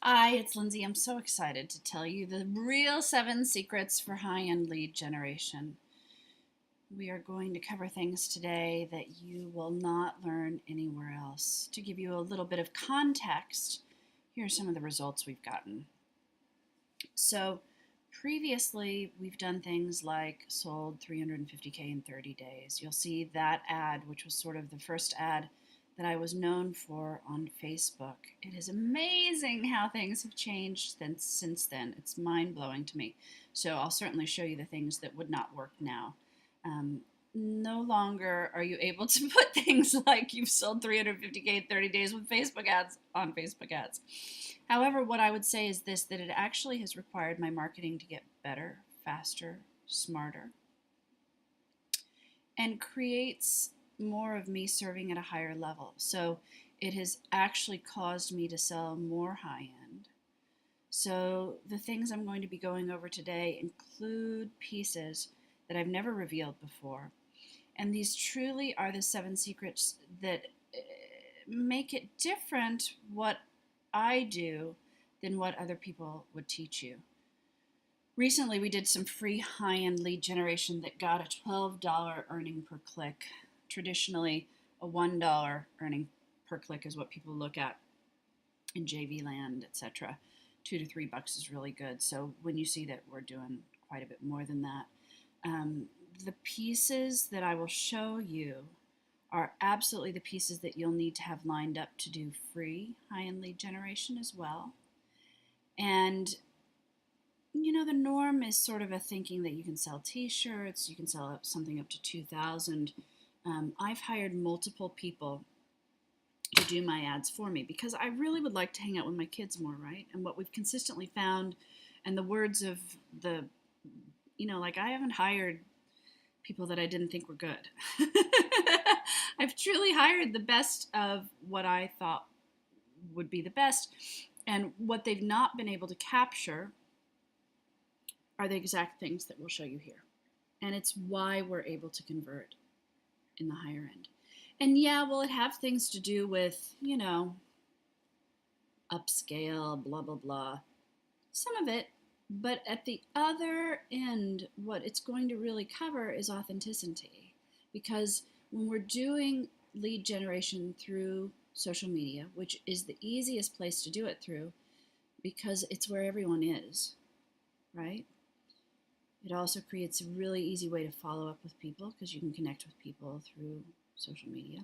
Hi, it's Lindsay. I'm so excited to tell you the real 7 secrets for high-end lead generation. We are going to cover things today that you will not learn anywhere else. To give you a little bit of context, here are some of the results we've gotten. So, previously, we've done things like sold 350K in 30 days. You'll see that ad, which was sort of the first ad that I was known for on Facebook. It is amazing how things have changed since then. It's mind blowing to me. So I'll certainly show you the things that would not work now. Um, no longer are you able to put things like you've sold 350K in 30 days with Facebook ads on Facebook ads. However, what I would say is this, that it actually has required my marketing to get better, faster, smarter, and creates more of me serving at a higher level. So it has actually caused me to sell more high end. So the things I'm going to be going over today include pieces that I've never revealed before. And these truly are the 7 secrets that make it different what I do than what other people would teach you. Recently, we did some free high-end lead generation that got a $12 earning per click. Traditionally, a $1 earning per click is what people look at in JV land, etc. $2 to $3 is really good. So when you see that we're doing quite a bit more than that, the pieces that I will show you are absolutely the pieces that you'll need to have lined up to do free high-end lead generation as well. And the norm is sort of a thinking that you can sell t-shirts, you can sell something up to 2,000. I've hired multiple people to do my ads for me because I really would like to hang out with my kids more, right? And what we've consistently found, and the words of like I haven't hired people that I didn't think were good. I've truly hired the best of what I thought would be the best. And what they've not been able to capture are the exact things that we'll show you here. And it's why we're able to convert in the higher end. And yeah, will it have things to do with, upscale, blah, blah, blah. Some of it. But at the other end, what it's going to really cover is authenticity. Because when we're doing lead generation through social media, which is the easiest place to do it through, because it's where everyone is, right? It also creates a really easy way to follow up with people because you can connect with people through social media.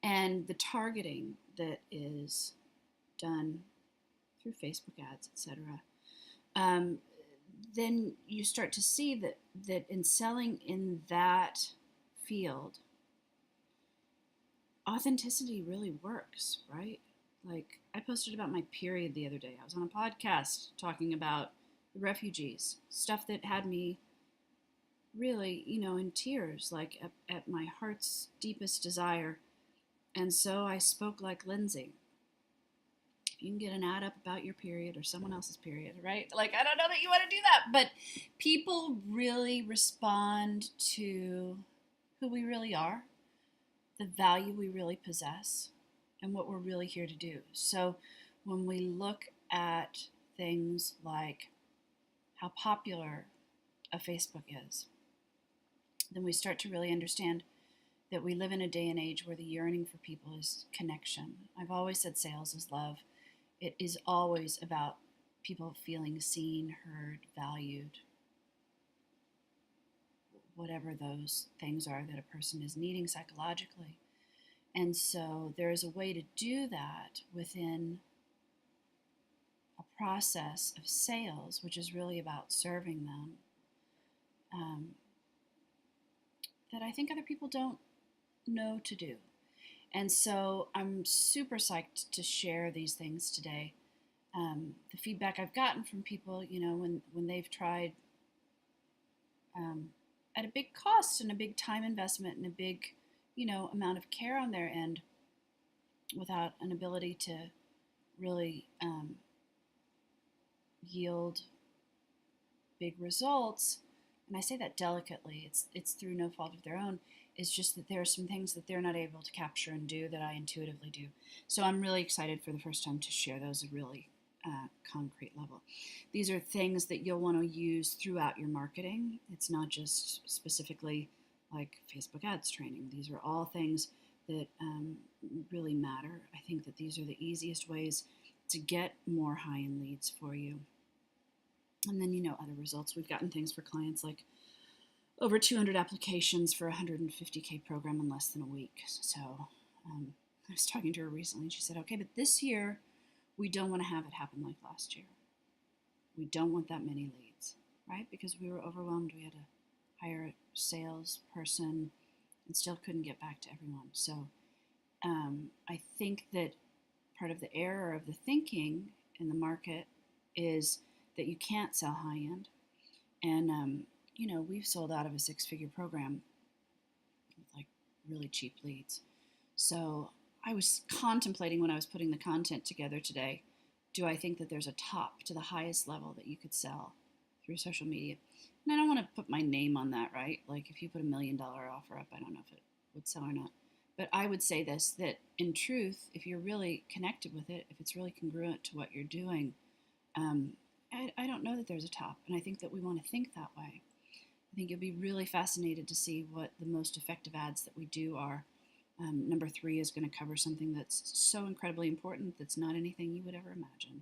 And the targeting that is done through Facebook ads, etc. Then you start to see that in selling in that field, authenticity really works, right? Like I posted about my period the other day. I was on a podcast talking about the refugees, stuff that had me really, in tears, like at my heart's deepest desire. And so I spoke like Lindsay. If you can get an ad up about your period or someone else's period, right? Like, I don't know that you want to do that, but people really respond to who we really are, the value we really possess, and what we're really here to do. So when we look at things like how popular a Facebook is, then we start to really understand that we live in a day and age where the yearning for people is connection. I've always said sales is love. It is always about people feeling seen, heard, valued, whatever those things are that a person is needing psychologically. And so there is a way to do that within a process of sales, which is really about serving them, that I think other people don't know to do. And so I'm super psyched to share these things today. The feedback I've gotten from people, when they've tried at a big cost and a big time investment and a big, amount of care on their end without an ability to really yield big results. And I say that delicately. It's through no fault of their own. It's just that there are some things that they're not able to capture and do that I intuitively do. So I'm really excited for the first time to share those at a really concrete level. These are things that you'll want to use throughout your marketing. It's not just specifically like Facebook ads training. These are all things that really matter. I think that these are the easiest ways to get more high-end leads for you. And then, other results. We've gotten things for clients like over 200 applications for a 150K program in less than a week. So I was talking to her recently and she said, okay, but this year we don't want to have it happen like last year. We don't want that many leads, right? Because we were overwhelmed. We had to hire a salesperson and still couldn't get back to everyone. So I think that part of the error of the thinking in the market is that you can't sell high end. And, we've sold out of a 6-figure program with like really cheap leads. So I was contemplating when I was putting the content together today, do I think that there's a top to the highest level that you could sell through social media? And I don't want to put my name on that, right? Like if you put $1 million offer up, I don't know if it would sell or not. But I would say this, that in truth, if you're really connected with it, if it's really congruent to what you're doing, I don't know that there's a top. And I think that we want to think that way. I think you'll be really fascinated to see what the most effective ads that we do are. Number 3 is going to cover something that's so incredibly important that's not anything you would ever imagine.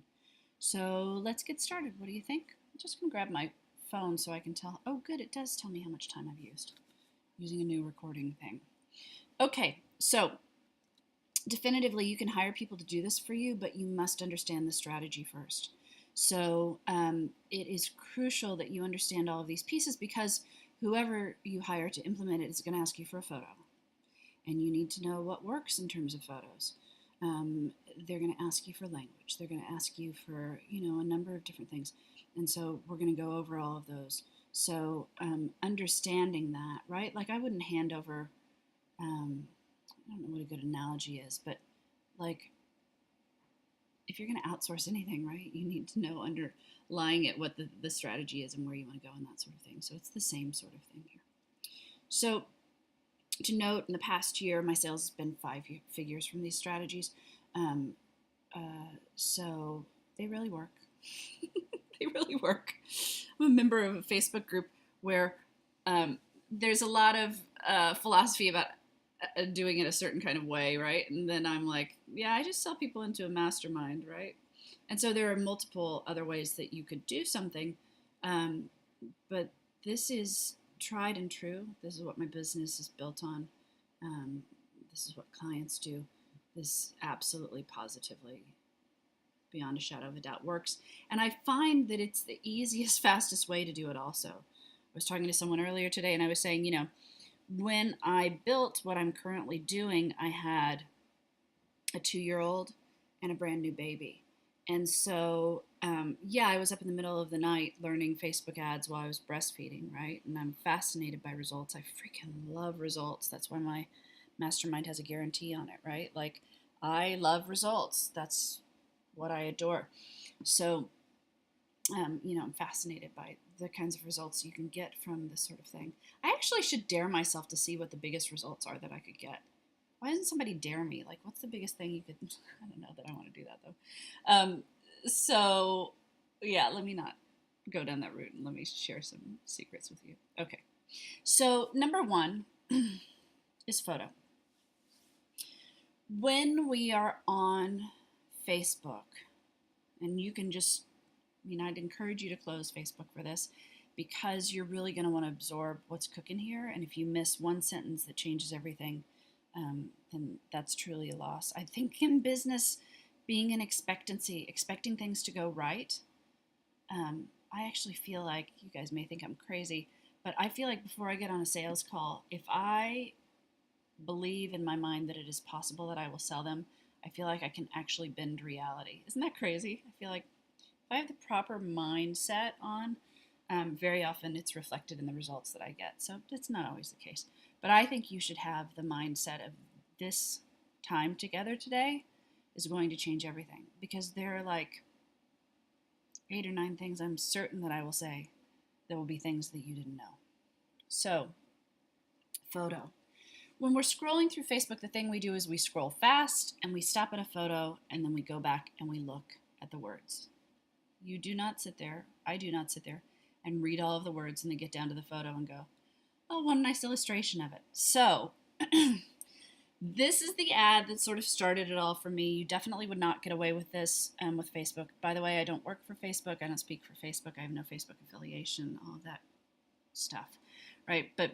So let's get started. What do you think? I'm just going to grab my phone so I can tell. Oh, good. It does tell me how much time I've used using a new recording thing. Okay, so definitively you can hire people to do this for you, but you must understand the strategy first. So it is crucial that you understand all of these pieces because whoever you hire to implement it is going to ask you for a photo. And you need to know what works in terms of photos. They're going to ask you for language. They're going to ask you for, a number of different things. And so we're going to go over all of those. So understanding that, right? Like I wouldn't hand over, I don't know what a good analogy is, but like if you're going to outsource anything, right, you need to know underlying it what the strategy is and where you want to go and that sort of thing. So it's the same sort of thing here. So to note, in the past year, my sales has been 5 figures from these strategies. So they really work. They really work. I'm a member of a Facebook group where there's a lot of philosophy about doing it a certain kind of way, right? And then I'm like, yeah, I just sell people into a mastermind, right? And so there are multiple other ways that you could do something. But this is tried and true. This is what my business is built on. This is what clients do. This absolutely, positively, beyond a shadow of a doubt, works. And I find that it's the easiest, fastest way to do it also. I was talking to someone earlier today and I was saying, when I built what I'm currently doing, I had a 2-year-old and a brand new baby. And so, I was up in the middle of the night learning Facebook ads while I was breastfeeding, right? And I'm fascinated by results. I freaking love results. That's why my mastermind has a guarantee on it, right? Like, I love results. That's what I adore. So, I'm fascinated by the kinds of results you can get from this sort of thing. I actually should dare myself to see what the biggest results are that I could get. Why doesn't somebody dare me? Like, what's the biggest thing you could... I don't know that I want to do that, though. So, let me not go down that route and let me share some secrets with you. Okay. So, number 1 is photo. When we are on Facebook, and you can just... I'd encourage you to close Facebook for this because you're really going to want to absorb what's cooking here. And if you miss one sentence that changes everything, then that's truly a loss. I think in business, being in expectancy, expecting things to go right, I actually feel like, you guys may think I'm crazy, but I feel like before I get on a sales call, if I believe in my mind that it is possible that I will sell them, I feel like I can actually bend reality. Isn't that crazy? I feel like if I have the proper mindset on, very often it's reflected in the results that I get. So it's not always the case. But I think you should have the mindset of this time together today is going to change everything. Because there are like 8 or 9 things I'm certain that I will say that will be things that you didn't know. So, photo. When we're scrolling through Facebook, the thing we do is we scroll fast and we stop at a photo and then we go back and we look at the words. You do not sit there, I do not sit there and read all of the words and then get down to the photo and go, oh, what a nice illustration of it. So this is the ad that sort of started it all for me. You definitely would not get away with this with Facebook. By the way, I don't work for Facebook. I don't speak for Facebook. I have no Facebook affiliation, all of that stuff, right? But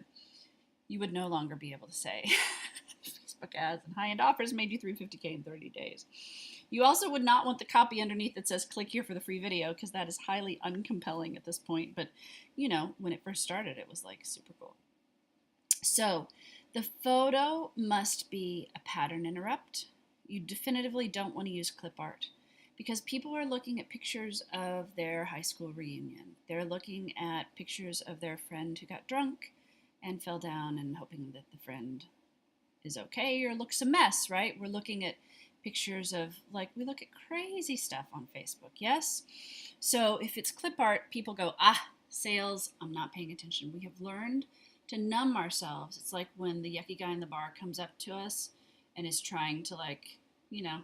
you would no longer be able to say Facebook ads and high-end offers made you $350K in 30 days. You also would not want the copy underneath that says click here for the free video, because that is highly uncompelling at this point. But, you know, when it first started, it was like super cool. So the photo must be a pattern interrupt. You definitively don't want to use clip art, because people are looking at pictures of their high school reunion. They're looking at pictures of their friend who got drunk and fell down and hoping that the friend is okay or looks a mess, right? We're looking at pictures of, like, we look at crazy stuff on Facebook, yes? So if it's clip art, people go, ah, sales, I'm not paying attention. We have learned to numb ourselves. It's like when the yucky guy in the bar comes up to us and is trying to, like, you know,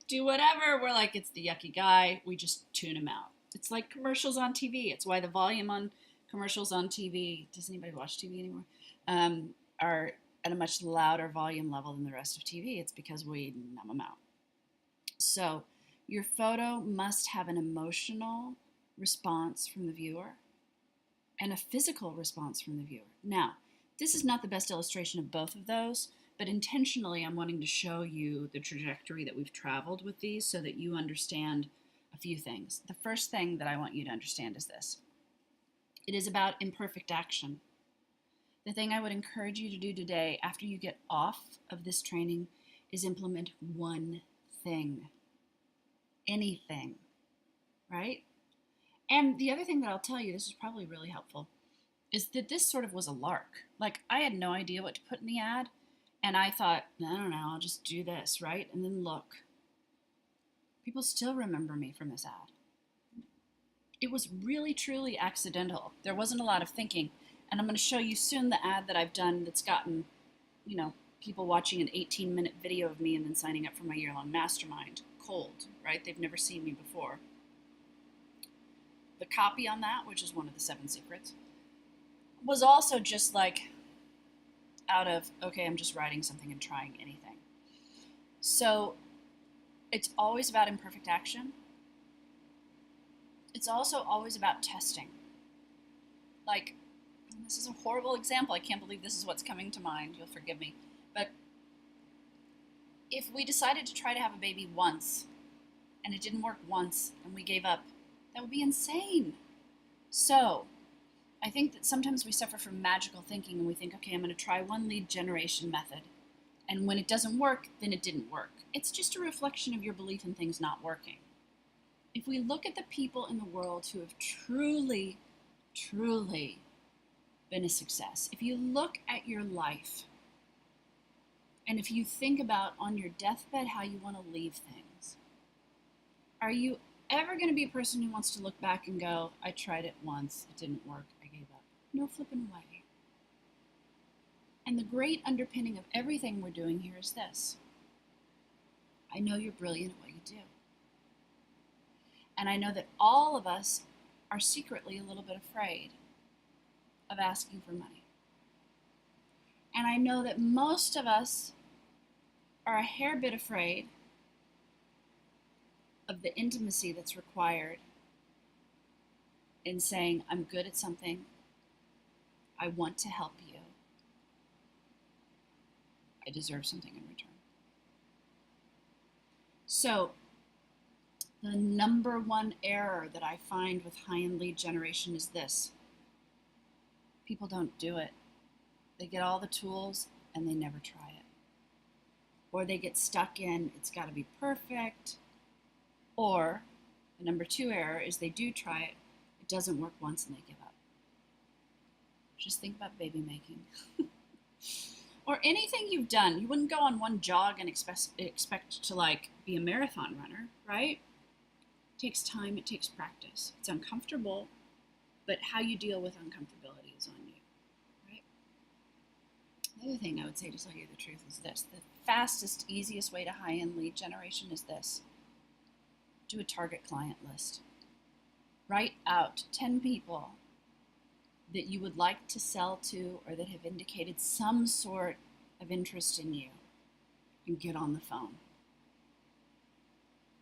do whatever. We're like, it's the yucky guy. We just tune him out. It's like commercials on TV. It's why the volume on commercials on TV, does anybody watch TV anymore, are at a much louder volume level than the rest of TV. It's because we numb them out. So your photo must have an emotional response from the viewer and a physical response from the viewer. Now, this is not the best illustration of both of those, but intentionally I'm wanting to show you the trajectory that we've traveled with these so that you understand a few things. The first thing that I want you to understand is this. It is about imperfect action. The thing I would encourage you to do today after you get off of this training is implement one thing. Anything, right? And the other thing that I'll tell you, this is probably really helpful, is that this sort of was a lark. Like, I had no idea what to put in the ad, and I thought, I don't know, I'll just do this, right? And then look. People still remember me from this ad. It was really, truly accidental. There wasn't a lot of thinking. And I'm going to show you soon the ad that I've done that's gotten, you know, people watching an 18-minute video of me and then signing up for my year-long mastermind cold, right? They've never seen me before. The copy on that, which is one of the 7 secrets, was also just like out of, okay, I'm just writing something and trying anything. So it's always about imperfect action. It's also always about testing. Like, this is a horrible example. I can't believe this is what's coming to mind. You'll forgive me. But if we decided to try to have a baby once and it didn't work once and we gave up, that would be insane. So I think that sometimes we suffer from magical thinking and we think, okay, I'm going to try one lead generation method. And when it doesn't work, then it didn't work. It's just a reflection of your belief in things not working. If we look at the people in the world who have truly, truly been a success, if you look at your life, and if you think about on your deathbed how you want to leave things, are you ever going to be a person who wants to look back and go, I tried it once, it didn't work, I gave up? No flipping way. And the great underpinning of everything we're doing here is this. I know you're brilliant at what you do. And I know that all of us are secretly a little bit afraid of asking for money. And I know that most of us are a hair bit afraid of the intimacy that's required in saying, I'm good at something, I want to help you, I deserve something in return. So, the number one error that I find with high-end lead generation is this. People don't do it. They get all the tools and they never try it. Or they get stuck in, it's got to be perfect. Or the number 2 error is they do try it, it doesn't work once and they give up. Just think about baby making. Or anything you've done. You wouldn't go on one jog and expect to like be a marathon runner, right? It takes time, it takes practice. It's uncomfortable, but how you deal with uncomfortability is on you, right? The other thing I would say, to tell you the truth, is this: the fastest, easiest way to high-end lead generation is this: do a target client list. Write out 10 people that you would like to sell to or that have indicated some sort of interest in you, and get on the phone.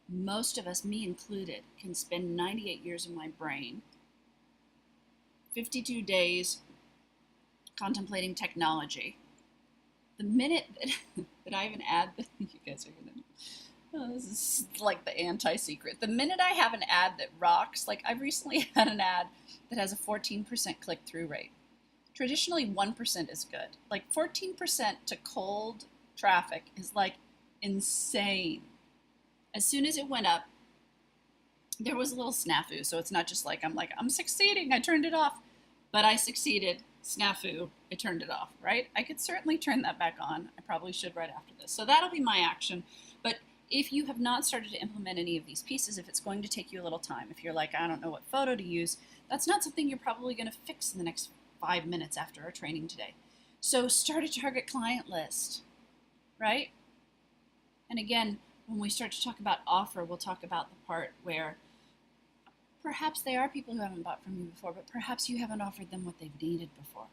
Most of us, me included, can spend 98 years of my brain, 52 days contemplating technology. The minute that I have an ad that you guys are going to, oh, this is like the anti-secret. The minute I have an ad that rocks, like I've recently had an ad that has a 14% click-through rate. Traditionally, 1% is good. Like 14% to cold traffic is like insane. As soon as it went up, there was a little snafu. So it's not just like, I'm succeeding, I turned it off. But I succeeded, snafu, I turned it off, right? I could certainly turn that back on. I probably should right after this. So that'll be my action. But if you have not started to implement any of these pieces, if it's going to take you a little time, if you're like, I don't know what photo to use, that's not something you're probably going to fix in the next 5 minutes after our training today. So start a target client list, right? And again, when we start to talk about offer, we'll talk about the part where perhaps they are people who haven't bought from you before, but perhaps you haven't offered them what they've needed before.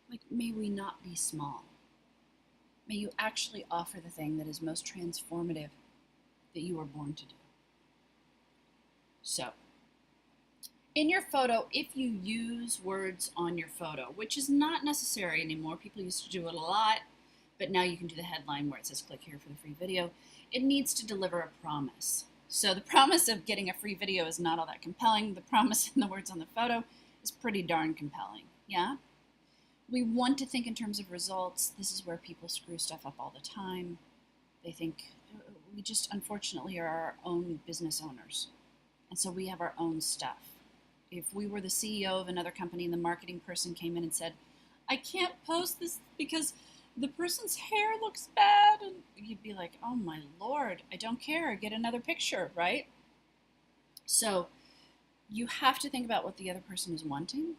Like, may we not be small? May you actually offer the thing that is most transformative that you were born to do. So, in your photo, if you use words on your photo, which is not necessary anymore, people used to do it a lot, but now you can do the headline where it says click here for the free video, it needs to deliver a promise. So the promise of getting a free video is not all that compelling. The promise in the words on the photo is pretty darn compelling, yeah? We want to think in terms of results. This is where people screw stuff up all the time. They think we just unfortunately are our own business owners. And so we have our own stuff. If we were the CEO of another company and the marketing person came in and said, I can't post this because the person's hair looks bad, and you'd be like, oh my Lord, I don't care, get another picture, right? So you have to think about what the other person is wanting,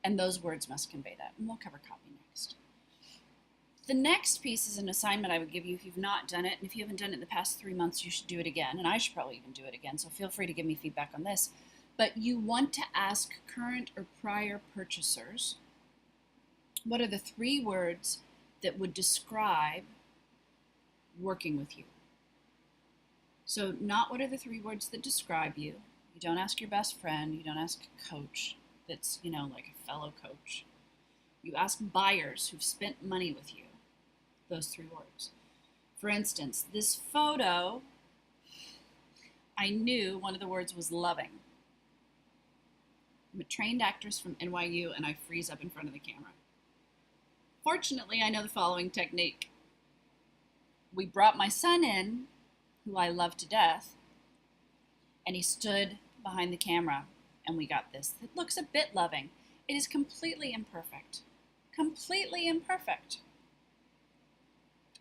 and those words must convey that, and we'll cover copy next. The next piece is an assignment I would give you if you've not done it, and if you haven't done it in the past 3 months, you should do it again, and I should probably even do it again, so feel free to give me feedback on this. But you want to ask current or prior purchasers, what are the 3 words that would describe working with you? So not what are the 3 words that describe you. You don't ask your best friend. You don't ask a coach that's, like a fellow coach. You ask buyers who've spent money with you those 3 words. For instance, this photo, I knew one of the words was loving. I'm a trained actress from NYU, and I freeze up in front of the camera. Fortunately, I know the following technique. We brought my son in, who I love to death, and he stood behind the camera, and we got this. It looks a bit loving. It is completely imperfect. Completely imperfect.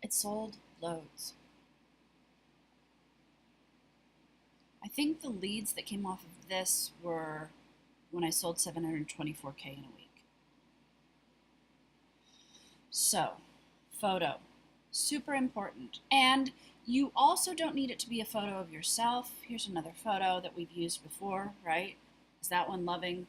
It sold loads. I think the leads that came off of this were when I sold 724K in a week. So, photo, super important. And you also don't need it to be a photo of yourself. Here's another photo that we've used before, right? Is that one loving?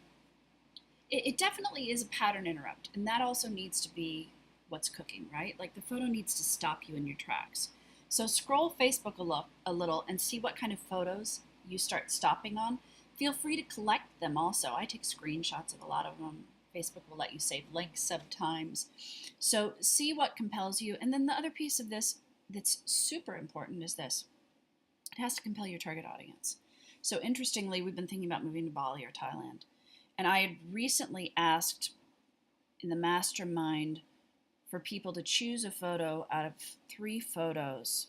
It definitely is a pattern interrupt, and that also needs to be what's cooking, right? Like the photo needs to stop you in your tracks. So scroll Facebook a little and see what kind of photos you start stopping on. Feel free to collect them also. I take screenshots of a lot of them. Facebook will let you save links sometimes. So see what compels you. And then the other piece of this that's super important is this. It has to compel your target audience. So interestingly, we've been thinking about moving to Bali or Thailand. And I had recently asked in the mastermind for people to choose a photo out of 3 photos,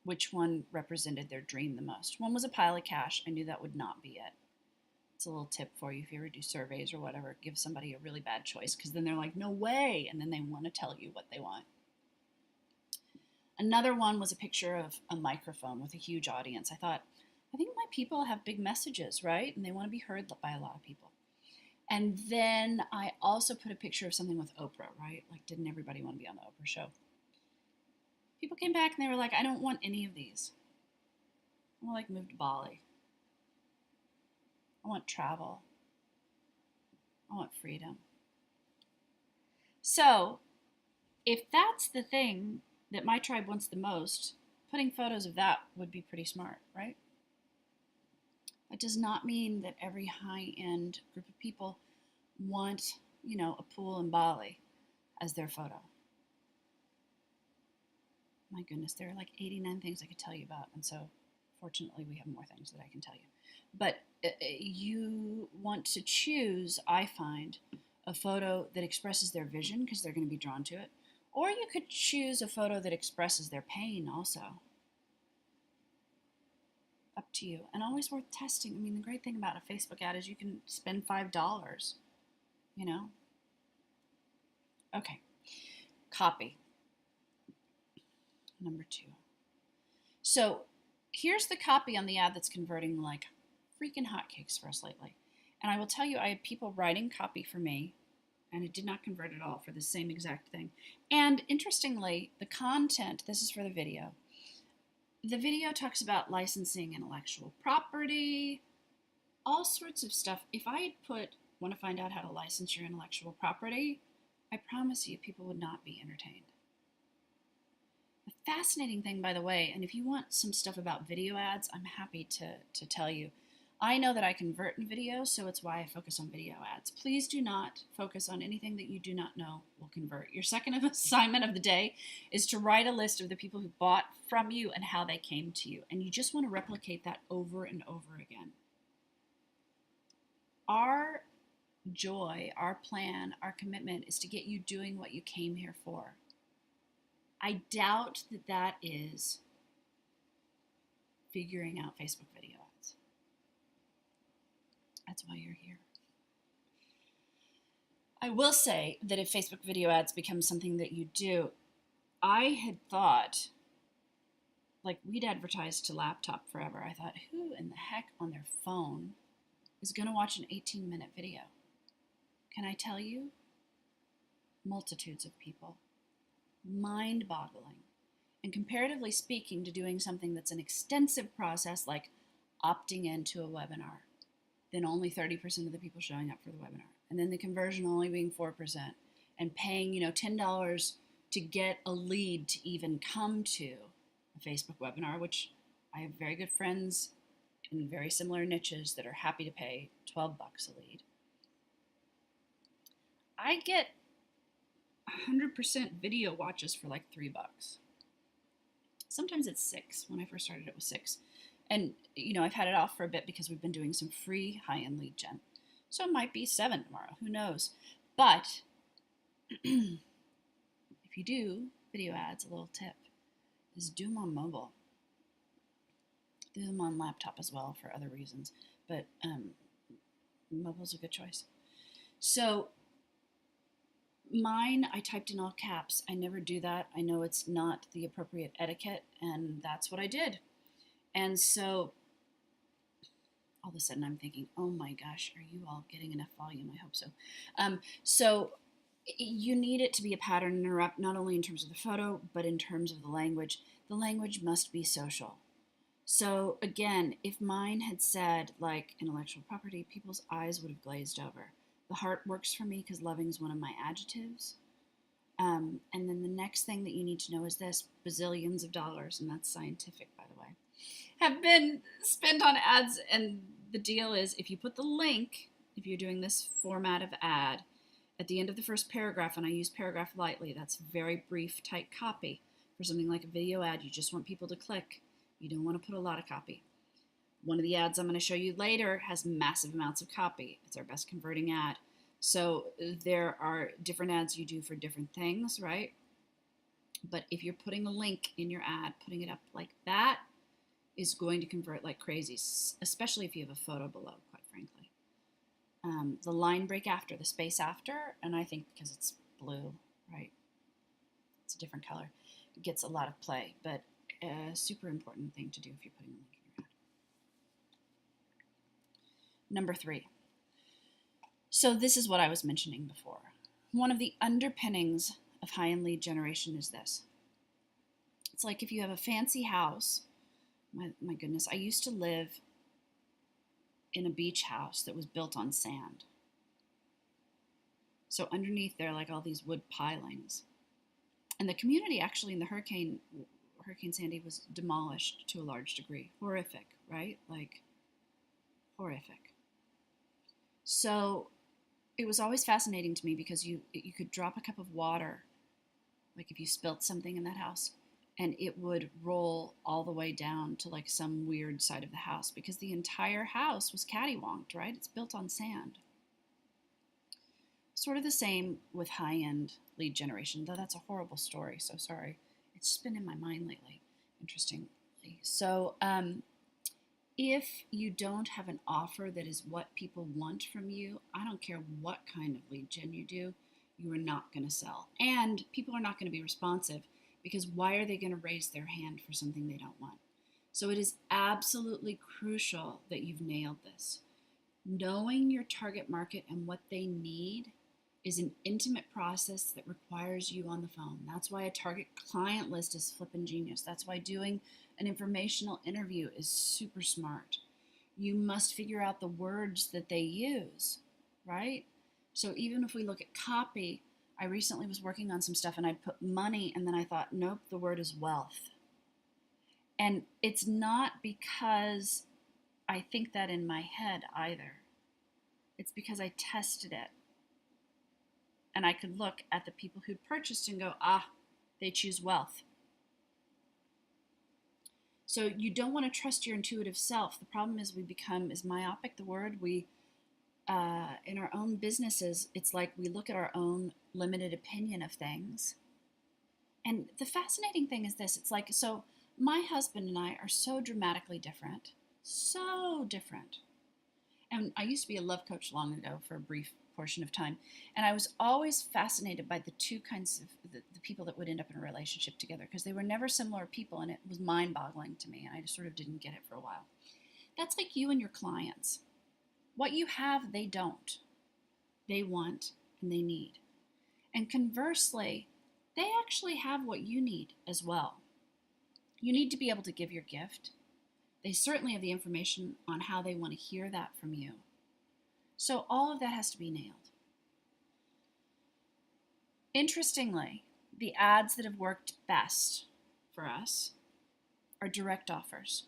which one represented their dream the most. One was a pile of cash. I knew that would not be it. It's a little tip for you if you ever do surveys or whatever. Give somebody a really bad choice, because then they're like, no way, and then they want to tell you what they want. Another one was a picture of a microphone with a huge audience. I think my people have big messages, right? And they want to be heard by a lot of people. And then I also put a picture of something with Oprah, right? Like, didn't everybody want to be on the Oprah show? People came back and they were like, I don't want any of these. I want to like move to Bali. I want travel. I want freedom. So if that's the thing that my tribe wants the most, putting photos of that would be pretty smart, right? It does not mean that every high-end group of people want, a pool in Bali as their photo. My goodness, there are like 89 things I could tell you about, and so fortunately we have more things that I can tell you. But you want to choose, I find, a photo that expresses their vision because they're going to be drawn to it, or you could choose a photo that expresses their pain also. Up to you, and always worth testing. I mean, the great thing about a Facebook ad is you can spend $5, Okay, copy. Number 2. So here's the copy on the ad that's converting like freaking hotcakes for us lately. And I will tell you, I had people writing copy for me, and it did not convert at all for the same exact thing. And interestingly, the content, this is for the video. The video talks about licensing intellectual property, all sorts of stuff. If I had put, want to find out how to license your intellectual property, I promise you people would not be entertained. The fascinating thing, by the way, and if you want some stuff about video ads, I'm happy to tell you. I know that I convert in video, so it's why I focus on video ads. Please do not focus on anything that you do not know will convert. Your second assignment of the day is to write a list of the people who bought from you and how they came to you. And you just want to replicate that over and over again. Our joy, our plan, our commitment is to get you doing what you came here for. I doubt that that is figuring out Facebook video ads. That's why you're here. I will say that if Facebook video ads become something that you do, I had thought, like we'd advertised to laptop forever. I thought, who in the heck on their phone is going to watch an 18-minute video? Can I tell you? Multitudes of people. Mind-boggling. And comparatively speaking to doing something that's an extensive process like opting into a webinar, then only 30% of the people showing up for the webinar. And then the conversion only being 4%. And paying, $10 to get a lead to even come to a Facebook webinar, which I have very good friends in very similar niches that are happy to pay $12 a lead. I get 100% video watches for like $3. Sometimes it's 6. When I first started, it was 6. And, I've had it off for a bit because we've been doing some free high-end lead gen. So it might be 7 tomorrow. Who knows? But if you do video ads, a little tip is do them on mobile. Do them on laptop as well for other reasons. But mobile's a good choice. So mine, I typed in all caps. I never do that. I know it's not the appropriate etiquette, and that's what I did. And so all of a sudden I'm thinking, oh my gosh, are you all getting enough volume? I hope so. So you need it to be a pattern interrupt, not only in terms of the photo, but in terms of the language. The language must be social. So again, if mine had said like intellectual property, people's eyes would have glazed over. The heart works for me because loving is one of my adjectives. And then the next thing that you need to know is this: bazillions of dollars, and that's scientific, by the way, have been spent on ads. And the deal is, if you put the link, if you're doing this format of ad, at the end of the first paragraph, and I use paragraph lightly, that's very brief, tight copy. For something like a video ad, you just want people to click. You don't want to put a lot of copy. One of the ads I'm going to show you later has massive amounts of copy. It's our best converting ad. So there are different ads you do for different things, right? But if you're putting a link in your ad, putting it up like that is going to convert like crazy, especially if you have a photo below, quite frankly. The line break after, the space after, and I think because it's blue, right? It's a different color. It gets a lot of play, but a super important thing to do if you're putting a link in your ad. Number 3. So this is what I was mentioning before. One of the underpinnings of high-end lead generation is this. It's like if you have a fancy house, my goodness, I used to live in a beach house that was built on sand. So underneath there are like all these wood pilings. And the community actually in the Hurricane Sandy was demolished to a large degree. Horrific, right? Like horrific. So it was always fascinating to me because you could drop a cup of water, like if you spilt something in that house, and it would roll all the way down to like some weird side of the house because the entire house was cattywanked, right? It's built on sand. Sort of the same with high-end lead generation, though that's a horrible story, so sorry. It's just been in my mind lately, interestingly. So if you don't have an offer that is what people want from you, I don't care what kind of lead gen you do, you are not going to sell. And people are not going to be responsive because why are they going to raise their hand for something they don't want? So it is absolutely crucial that you've nailed this. Knowing your target market and what they need is an intimate process that requires you on the phone. That's why a target client list is flippin' genius. That's why doing an informational interview is super smart. You must figure out the words that they use, right? So even if we look at copy, I recently was working on some stuff and I put money and then I thought, nope, the word is wealth. And it's not because I think that in my head either. It's because I tested it. And I could look at the people who'd purchased and go, they choose wealth. So you don't want to trust your intuitive self. The problem is we become, is myopic the word? We, in our own businesses, it's like we look at our own limited opinion of things. And the fascinating thing is this, it's like, so my husband and I are so dramatically different, so different. And I used to be a love coach long ago for a brief portion of time. And I was always fascinated by the two kinds of the people that would end up in a relationship together because they were never similar people and it was mind boggling to me. And I just sort of didn't get it for a while. That's like you and your clients. What you have, they don't. They want and they need. And conversely, they actually have what you need as well. You need to be able to give your gift. They certainly have the information on how they want to hear that from you. So all of that has to be nailed. Interestingly, the ads that have worked best for us are direct offers,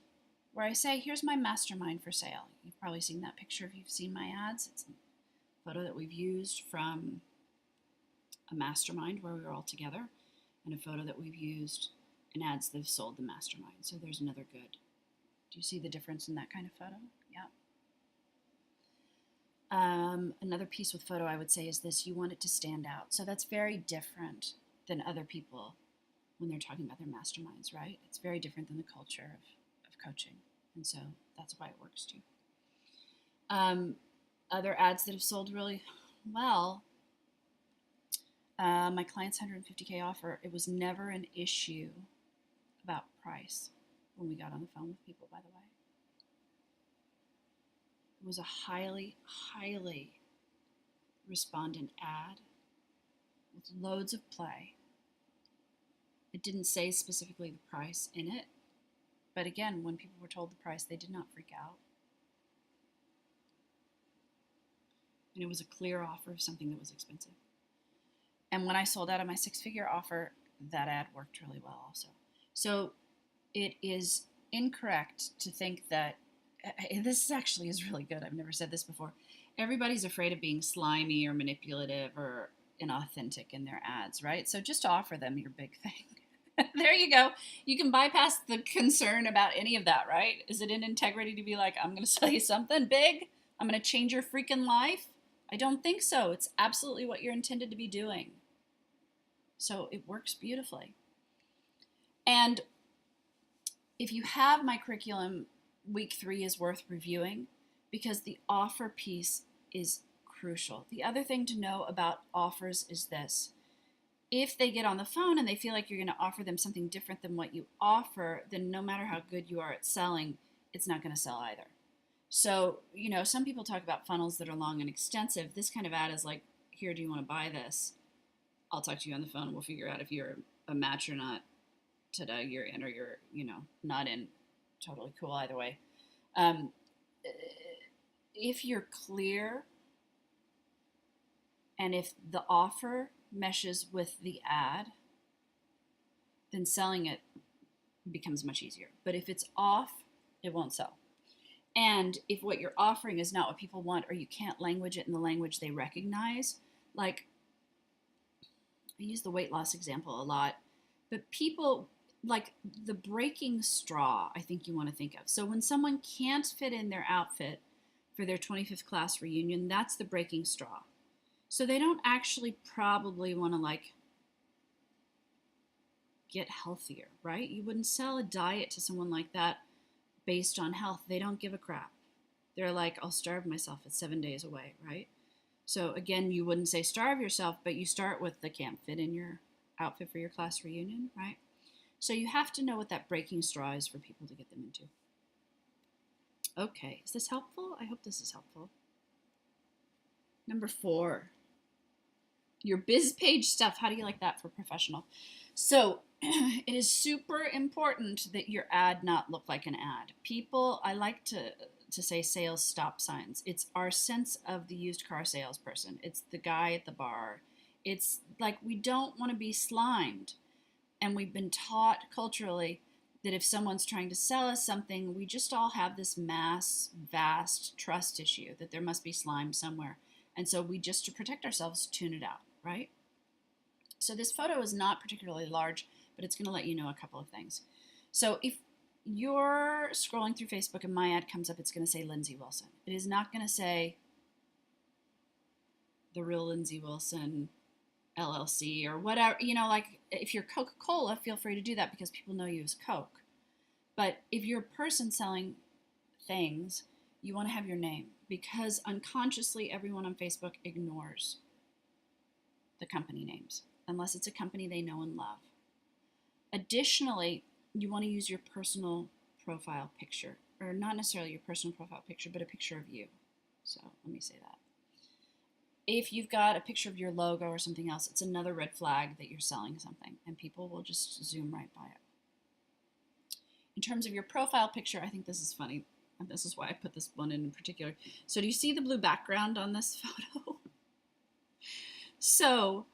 where I say, here's my mastermind for sale. You've probably seen that picture if you've seen my ads. It's a photo that we've used from a mastermind where we were all together, and a photo that we've used in ads that have sold the mastermind. So there's another good. Do you see the difference in that kind of photo? Yeah. Another piece with photo I would say is this, you want it to stand out. So that's very different than other people when they're talking about their masterminds, right? It's very different than the culture of coaching. And so that's why it works too. Other ads that have sold really well, my client's 150K offer, it was never an issue about price when we got on the phone with people, by the way. It was a highly, highly respondent ad with loads of play. It didn't say specifically the price in it, but again, when people were told the price, they did not freak out. And it was a clear offer of something that was expensive. And when I sold out of my 6-figure offer, that ad worked really well also. So it is incorrect to think that, this actually is really good, I've never said this before, everybody's afraid of being slimy or manipulative or inauthentic in their ads, right? So just offer them your big thing. There you go. You can bypass the concern about any of that, right? Is it in integrity to be like, I'm going to sell you something big? I'm going to change your freaking life? I don't think so. It's absolutely what you're intended to be doing. So it works beautifully. And if you have my curriculum, week 3 is worth reviewing because the offer piece is crucial. The other thing to know about offers is this. If they get on the phone and they feel like you're going to offer them something different than what you offer, then no matter how good you are at selling, it's not going to sell either. So, some people talk about funnels that are long and extensive. This kind of ad is like, here, do you want to buy this? I'll talk to you on the phone and we'll figure out if you're a match or not. Today you're in or you're, not in. Totally cool either way. Um, if you're clear and if the offer meshes with the ad, then selling it becomes much easier. But if it's off, it won't sell. And if what you're offering is not what people want, or you can't language it in the language they recognize, like I use the weight loss example a lot, but people like the breaking straw, I think you want to think of. So when someone can't fit in their outfit for their 25th class reunion, that's the breaking straw. So they don't actually probably want to like get healthier, right? You wouldn't sell a diet to someone like that based on health. They don't give a crap. They're like, I'll starve myself. It's 7 days away, right? So again, you wouldn't say starve yourself, but you start with the can't fit in your outfit for your class reunion, right? So you have to know what that breaking straw is for people to get them into. Okay, is this helpful? I hope this is helpful. Number 4, your biz page stuff. How do you like that for professional? So it is super important that your ad not look like an ad. People, I like to say sales stop signs. It's our sense of the used car salesperson. It's the guy at the bar. It's like we don't want to be slimed. And we've been taught culturally that if someone's trying to sell us something, we just all have this vast trust issue that there must be slime somewhere. And so we just, to protect ourselves, tune it out, right? So this photo is not particularly large, but it's going to let you know a couple of things. So if you're scrolling through Facebook and my ad comes up, it's going to say Lindsay Wilson. It is not going to say the real Lindsay Wilson LLC or whatever. Like if you're Coca-Cola, feel free to do that because people know you as Coke. But if you're a person selling things, you want to have your name because unconsciously everyone on Facebook ignores the company names unless it's a company they know and love. Additionally, you want to use your personal profile picture, or not necessarily your personal profile picture, but a picture of you. So let me say that. If you've got a picture of your logo or something else, it's another red flag that you're selling something, and people will just zoom right by it. In terms of your profile picture, I think this is funny, and this is why I put this one in particular. So do you see the blue background on this photo? So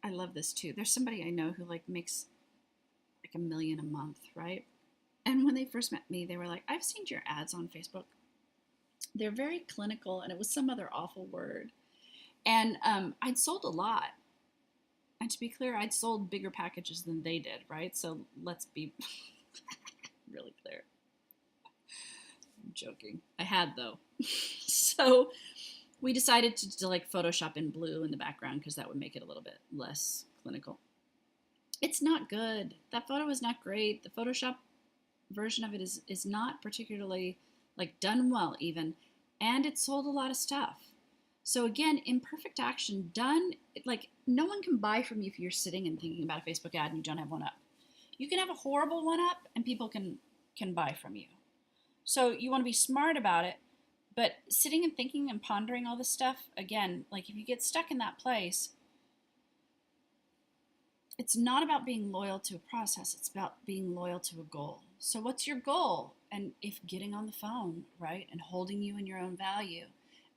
I love this too. There's somebody I know who like makes like $1 million a month, right? And when they first met me, they were like, I've seen your ads on Facebook. They're very clinical, and it was some other awful word. And I'd sold a lot. And to be clear, I'd sold bigger packages than they did, right? So let's be really clear. I'm joking. I had, though. So we decided to like Photoshop in blue in the background because that would make it a little bit less clinical. It's not good. That photo is not great. The Photoshop version of it is not particularly like done well even, and it sold a lot of stuff. So again, imperfect action done, like no one can buy from you if you're sitting and thinking about a Facebook ad and you don't have one up. You can have a horrible one up and people can buy from you. So you want to be smart about it, but sitting and thinking and pondering all this stuff, again, like if you get stuck in that place, it's not about being loyal to a process, it's about being loyal to a goal. So what's your goal? And if getting on the phone, right, and holding you in your own value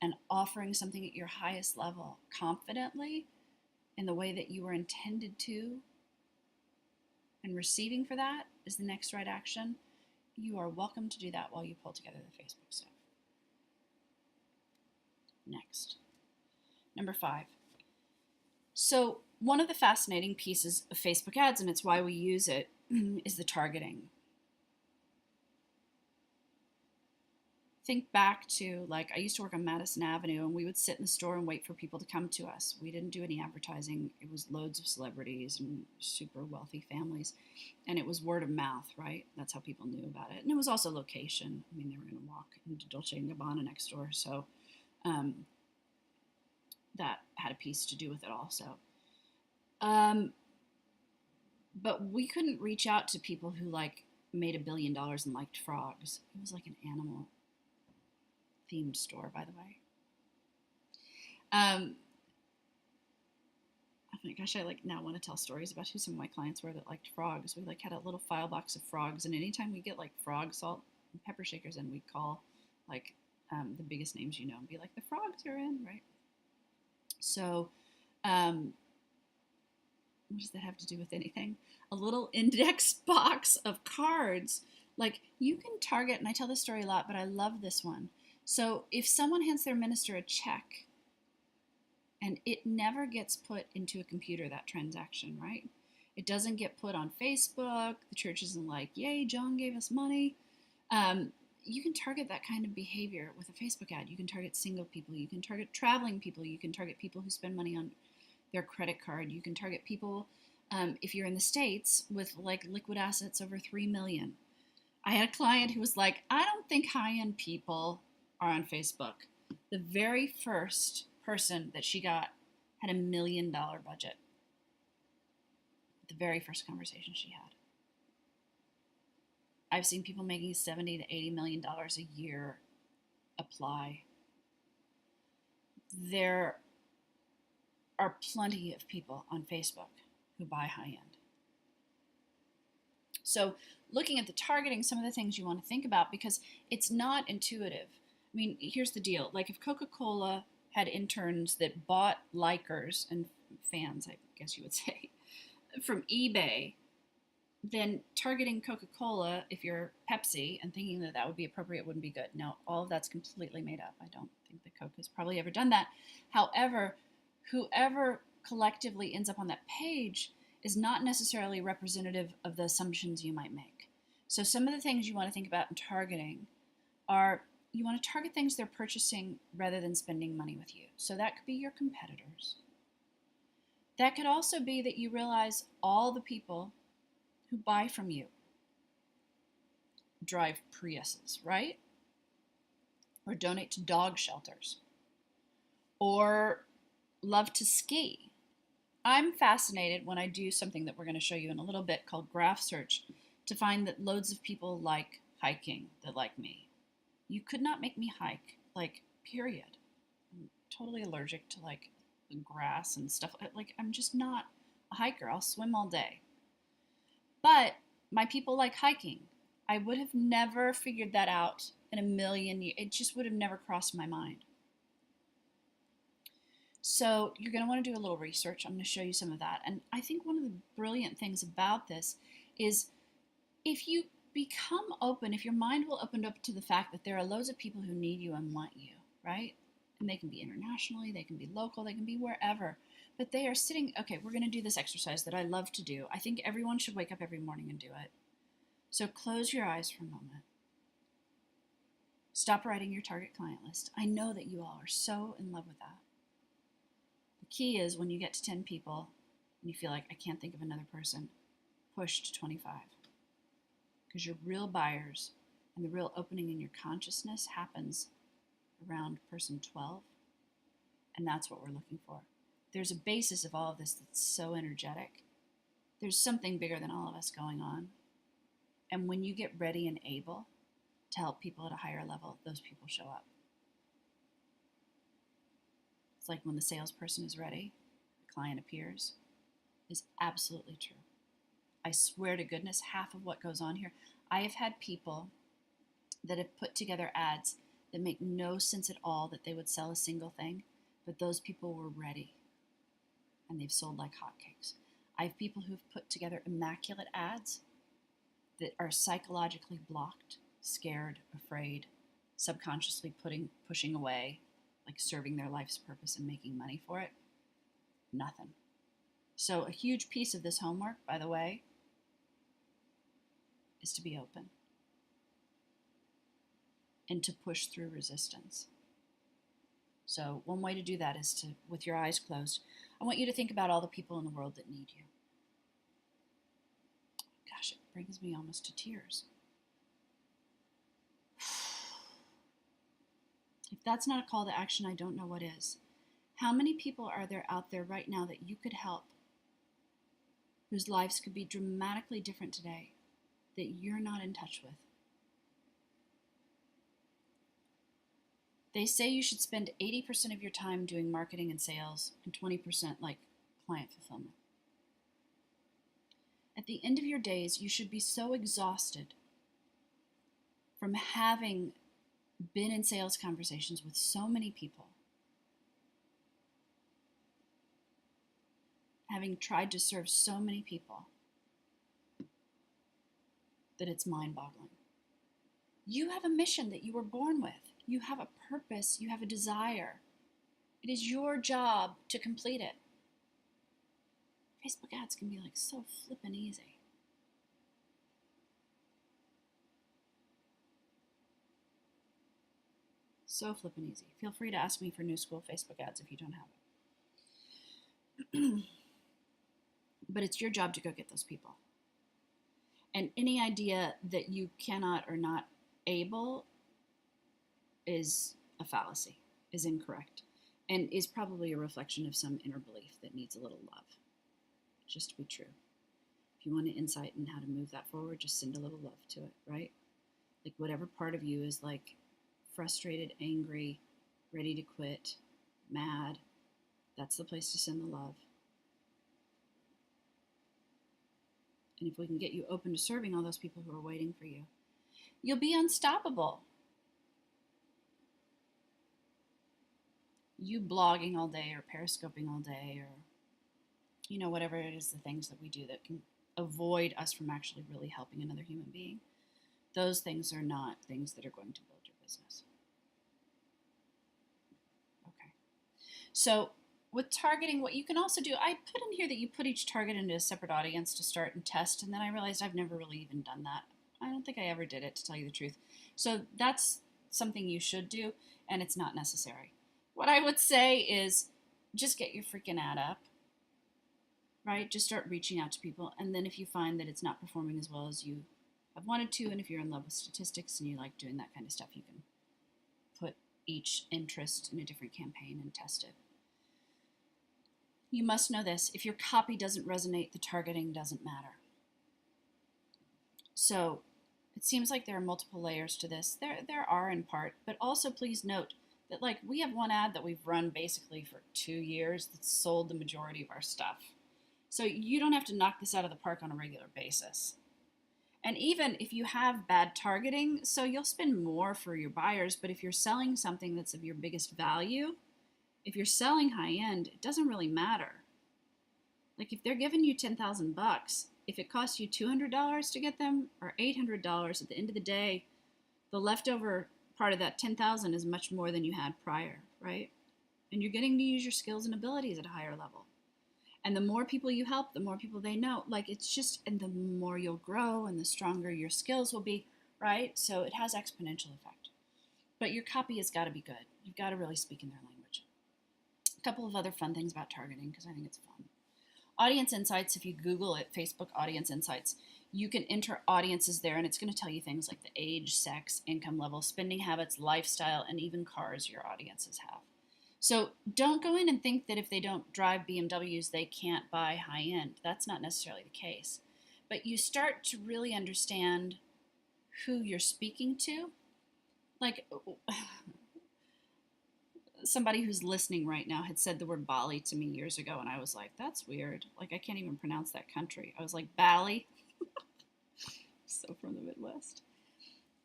and offering something at your highest level confidently in the way that you were intended to and receiving for that is the next right action, you are welcome to do that while you pull together the Facebook stuff. Next. Number 5. So one of the fascinating pieces of Facebook ads, and it's why we use it, is the targeting. Think back to, like, I used to work on Madison Avenue, and we would sit in the store and wait for people to come to us. We didn't do any advertising. It was loads of celebrities and super wealthy families, and it was word of mouth, right? That's how people knew about it. And it was also location. I mean, they were going to walk into Dolce & Gabbana next door, so that had a piece to do with it also. But we couldn't reach out to people who like made $1 billion and liked frogs. It was like an animal themed store, by the way. Oh my gosh, I like now want to tell stories about who some of my clients were that liked frogs. We like had a little file box of frogs, and anytime we get like frog salt and pepper shakers in, we'd call like the biggest names you know and be like, the frogs are in, right? So, what does that have to do with anything? A little index box of cards. Like you can target, and I tell this story a lot, but I love this one. So if someone hands their minister a check and it never gets put into a computer, that transaction, right? It doesn't get put on Facebook. The church isn't like, yay, John gave us money. You can target that kind of behavior with a Facebook ad. You can target single people. You can target traveling people. You can target people who spend money on their credit card. You can target people, if you're in the States, with like liquid assets over 3 million. I had a client who was like, I don't think high-end people are on Facebook. The very first person that she got had $1 million budget. The very first conversation she had. I've seen people making 70 to 80 million dollars a year apply. There are plenty of people on Facebook who buy high end. So looking at the targeting, some of the things you want to think about, because it's not intuitive. I mean, here's the deal. Like if Coca-Cola had interns that bought likers and fans, I guess you would say, from eBay, then targeting Coca-Cola, if you're Pepsi, and thinking that that would be appropriate wouldn't be good. No, all of that's completely made up. I don't think that Coke has probably ever done that. However, whoever collectively ends up on that page is not necessarily representative of the assumptions you might make. So some of the things you want to think about in targeting are, you want to target things they're purchasing rather than spending money with you. So that could be your competitors. That could also be that you realize all the people who buy from you drive Priuses, right? Or donate to dog shelters, or love to ski. I'm fascinated when I do something that we're going to show you in a little bit called graph search to find that loads of people like hiking that like me. You could not make me hike, like, period. I'm totally allergic to like the grass and stuff. Like, I'm just not a hiker. I'll swim all day. But my people like hiking. I would have never figured that out in a million years. It just would have never crossed my mind. So you're going to want to do a little research. I'm going to show you some of that. And I think one of the brilliant things about this is if you become open, if your mind will open up to the fact that there are loads of people who need you and want you, right? And they can be internationally, they can be local, they can be wherever. But they are sitting, okay, we're going to do this exercise that I love to do. I think everyone should wake up every morning and do it. So close your eyes for a moment. Stop writing your target client list. I know that you all are so in love with that. The key is when you get to 10 people and you feel like, I can't think of another person, push to 25. Because your real buyers and the real opening in your consciousness happens around person 12. And that's what we're looking for. There's a basis of all of this that's so energetic. There's something bigger than all of us going on. And when you get ready and able to help people at a higher level, those people show up. It's like when the salesperson is ready, the client appears, is absolutely true. I swear to goodness, half of what goes on here. I have had people that have put together ads that make no sense at all that they would sell a single thing, but those people were ready and they've sold like hotcakes. I have people who've put together immaculate ads that are psychologically blocked, scared, afraid, subconsciously pushing away, like serving their life's purpose and making money for it. Nothing. So a huge piece of this homework, by the way, is to be open and to push through resistance. So one way to do that is to, with your eyes closed, I want you to think about all the people in the world that need you. Gosh, it brings me almost to tears. If that's not a call to action, I don't know what is. How many people are there out there right now that you could help, whose lives could be dramatically different today that you're not in touch with. They say you should spend 80% of your time doing marketing and sales and 20% like client fulfillment. At the end of your days, you should be so exhausted from having been in sales conversations with so many people, having tried to serve so many people, that it's mind-boggling. You have a mission that you were born with. You have a purpose. You have a desire. It is your job to complete it. Facebook ads can be like so flippin' easy. So flippin' easy. Feel free to ask me for New School Facebook ads if you don't have it. But it's your job to go get those people. And any idea that you cannot or not able is a fallacy, is incorrect, and is probably a reflection of some inner belief that needs a little love, just to be true. If you want an insight in how to move that forward, just send a little love to it, right? Like whatever part of you is like frustrated, angry, ready to quit, mad, that's the place to send the love. And if we can get you open to serving all those people who are waiting for you, you'll be unstoppable. You blogging all day or periscoping all day or, whatever it is, the things that we do that can avoid us from actually really helping another human being, those things are not things that are going to build your business. Okay. So with targeting, what you can also do, I put in here that you put each target into a separate audience to start and test, and then I realized I've never really even done that. I don't think I ever did it, to tell you the truth. So that's something you should do, and it's not necessary. What I would say is just get your freaking ad up, right? Just start reaching out to people, and then if you find that it's not performing as well as you have wanted to, and if you're in love with statistics and you like doing that kind of stuff, you can put each interest in a different campaign and test it. You must know this: if your copy doesn't resonate, the targeting doesn't matter. So it seems like there are multiple layers to this. There are in part, but also please note that like we have one ad that we've run basically for 2 years that's sold the majority of our stuff. So you don't have to knock this out of the park on a regular basis. And even if you have bad targeting, so you'll spend more for your buyers, but if you're selling something that's of your biggest value, if you're selling high end, it doesn't really matter. Like if they're giving you $10,000, if it costs you $200 to get them or $800, at the end of the day, the leftover part of that $10,000 is much more than you had prior, right? And you're getting to use your skills and abilities at a higher level. And the more people you help, the more people they know. Like it's just, and the more you'll grow and the stronger your skills will be, right? So it has exponential effect. But your copy has got to be good. You've got to really speak in their language. A couple of other fun things about targeting, because I think it's fun. Audience Insights, if you Google it, Facebook Audience Insights, you can enter audiences there, and it's going to tell you things like the age, sex, income level, spending habits, lifestyle, and even cars your audiences have. So don't go in and think that if they don't drive BMWs, they can't buy high end. That's not necessarily the case. But you start to really understand who you're speaking to. Like somebody who's listening right now had said the word Bali to me years ago, and I was like, that's weird. Like, I can't even pronounce that country. I was like, Bali. So from the Midwest.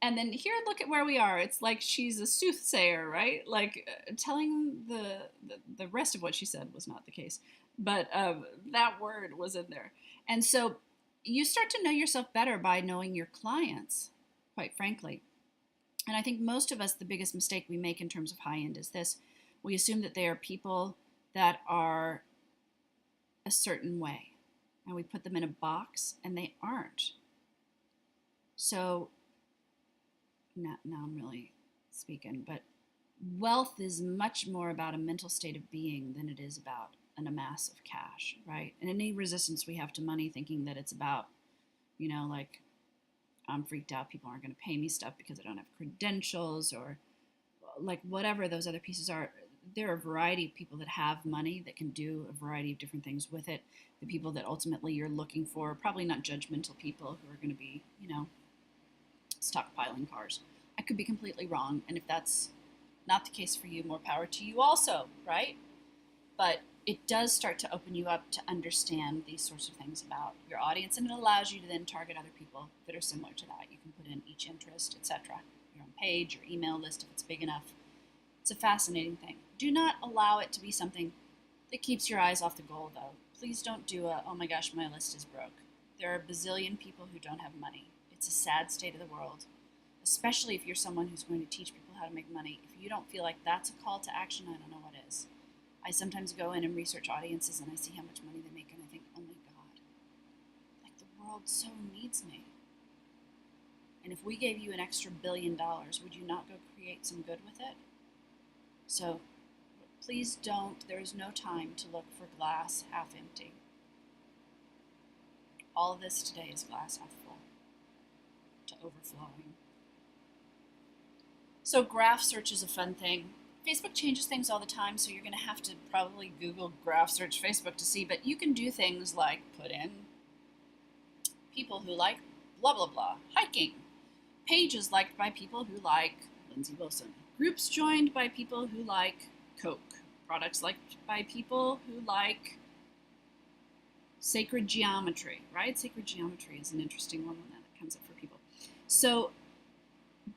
And then here, look at where we are. It's like she's a soothsayer, right? Like telling the rest of what she said was not the case, but that word was in there. And so you start to know yourself better by knowing your clients, quite frankly. And I think most of us, the biggest mistake we make in terms of high end is this: we assume that they are people that are a certain way, and we put them in a box, and they aren't. So now I'm really speaking, but wealth is much more about a mental state of being than it is about an amass of cash, right? And any resistance we have to money, thinking that it's about, like I'm freaked out, people aren't going to pay me stuff because I don't have credentials, or like whatever those other pieces are, there are a variety of people that have money that can do a variety of different things with it. The people that ultimately you're looking for, probably not judgmental people who are going to be, stockpiling cars. I could be completely wrong. And if that's not the case for you, more power to you also, right? But it does start to open you up to understand these sorts of things about your audience, and it allows you to then target other people that are similar to that. You can put in each interest, etc. Your own page, your email list if it's big enough. It's a fascinating thing. Do not allow it to be something that keeps your eyes off the goal, though. Please don't do oh my gosh, my list is broke. There are a bazillion people who don't have money. It's a sad state of the world, especially if you're someone who's going to teach people how to make money. If you don't feel like that's a call to action, I don't know what is. I sometimes go in and research audiences and I see how much money they make and I think, oh my God, like the world so needs me. And if we gave you an extra $1 billion, would you not go create some good with it? So please don't, there is no time to look for glass half empty. All of this today is glass half full to overflowing. So graph search is a fun thing. Facebook changes things all the time, so you're going to have to probably Google graph search Facebook to see, but you can do things like put in people who like blah, blah, blah, hiking, pages liked by people who like Lindsay Wilson, groups joined by people who like Coke, products liked by people who like sacred geometry, right? Sacred geometry is an interesting one when that comes up for people. So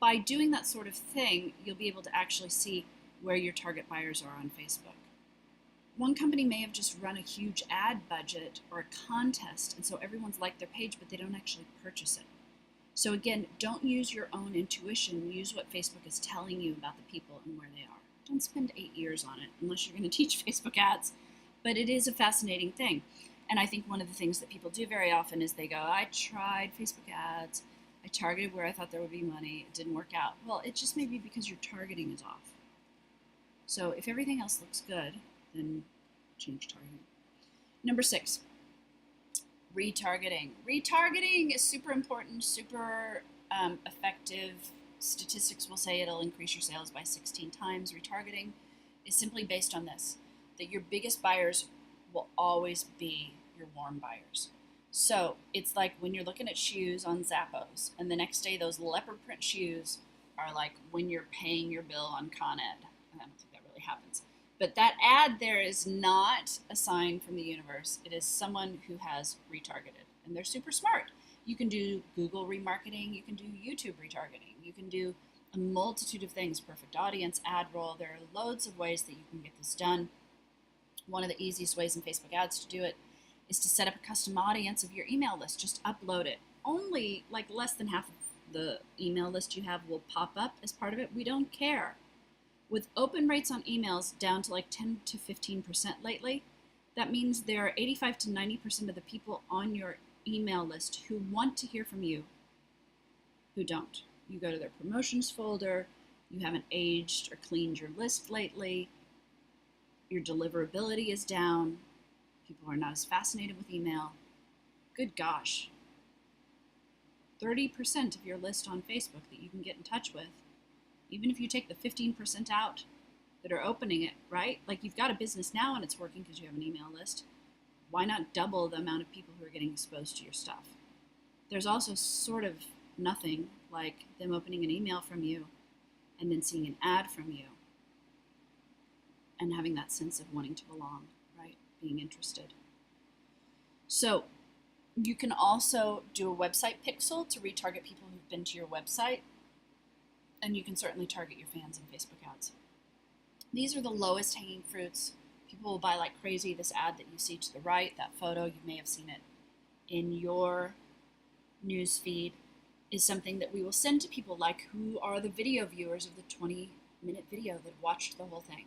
by doing that sort of thing, you'll be able to actually see where your target buyers are on Facebook. One company may have just run a huge ad budget or a contest, and so everyone's liked their page, but they don't actually purchase it. So again, don't use your own intuition. Use what Facebook is telling you about the people and where they are. Don't spend 8 years on it unless you're going to teach Facebook ads. But it is a fascinating thing. And I think one of the things that people do very often is they go, I tried Facebook ads. I targeted where I thought there would be money. It didn't work out. Well, it just may be because your targeting is off. So if everything else looks good, then change targeting. Number 6, retargeting. Retargeting is super important, super effective. Statistics will say it'll increase your sales by 16 times. Retargeting is simply based on this, that your biggest buyers will always be your warm buyers. So it's like when you're looking at shoes on Zappos, and the next day those leopard print shoes are like when you're paying your bill on Con Ed. I don't think that really happens. But that ad there is not a sign from the universe. It is someone who has retargeted, and they're super smart. You can do Google remarketing. You can do YouTube retargeting. You can do a multitude of things, perfect audience, ad roll. There are loads of ways that you can get this done. One of the easiest ways in Facebook ads to do it is to set up a custom audience of your email list. Just upload it. Only like less than half of the email list you have will pop up as part of it. We don't care. With open rates on emails down to like 10 to 15% lately, that means there are 85 to 90% of the people on your email list who want to hear from you who don't. You go to their promotions folder, you haven't aged or cleaned your list lately, your deliverability is down, people are not as fascinated with email. Good gosh. 30% of your list on Facebook that you can get in touch with, even if you take the 15% out that are opening it, right? Like you've got a business now and it's working because you have an email list. Why not double the amount of people who are getting exposed to your stuff? There's also sort of nothing like them opening an email from you and then seeing an ad from you and having that sense of wanting to belong, right? Being interested. So you can also do a website pixel to retarget people who've been to your website. And you can certainly target your fans in Facebook ads. These are the lowest hanging fruits. People will buy like crazy. This ad that you see to the right, that photo, you may have seen it in your news feed, is something that we will send to people like who are the video viewers of the 20-minute video that watched the whole thing.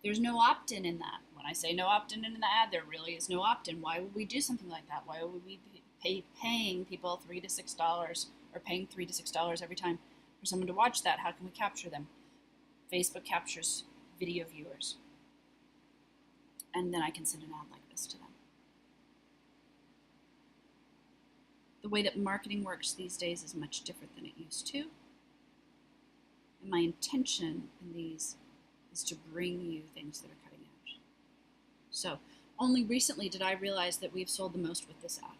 There's no opt-in in that. When I say no opt-in in the ad, there really is no opt-in. Why would we do something like that? Why would we be paying people $3 to $6 or paying $3 to $6 every time for someone to watch that? How can we capture them? Facebook captures video viewers. And then I can send an ad like this to them. The way that marketing works these days is much different than it used to. And my intention in these is to bring you things that are cutting edge. So only recently did I realize that we've sold the most with this ad.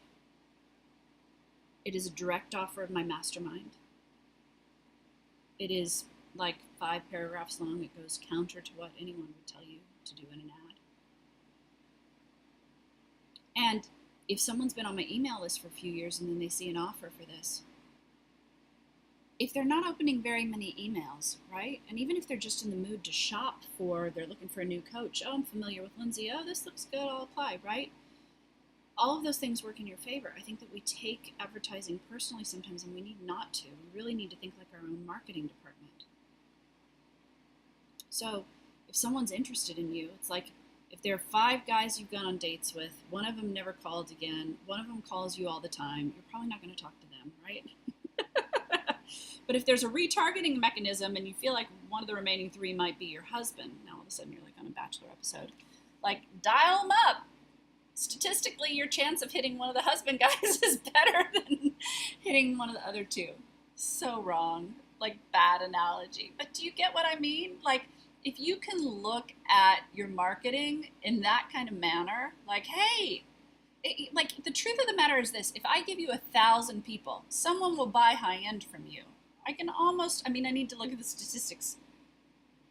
It is a direct offer of my mastermind. It is like 5 paragraphs long. It goes counter to what anyone would tell you to do in an ad. And if someone's been on my email list for a few years and then they see an offer for this, if they're not opening very many emails, right? And even if they're just in the mood to shop they're looking for a new coach. Oh, I'm familiar with Lindsay. Oh, this looks good. I'll apply, right? All of those things work in your favor. I think that we take advertising personally sometimes, and we need not to. We really need to think like our own marketing department. So if someone's interested in you, it's like if there are 5 guys you've gone on dates with, one of them never called again, one of them calls you all the time, you're probably not going to talk to them, right? But if there's a retargeting mechanism and you feel like one of the remaining 3 might be your husband, now all of a sudden you're like on a Bachelor episode, like dial them up. Statistically, your chance of hitting one of the husband guys is better than hitting one of the other 2. So wrong, like bad analogy. But do you get what I mean? Like if you can look at your marketing in that kind of manner, like, hey, like the truth of the matter is this: if I give you 1,000 people, someone will buy high end from you. I need to look at the statistics,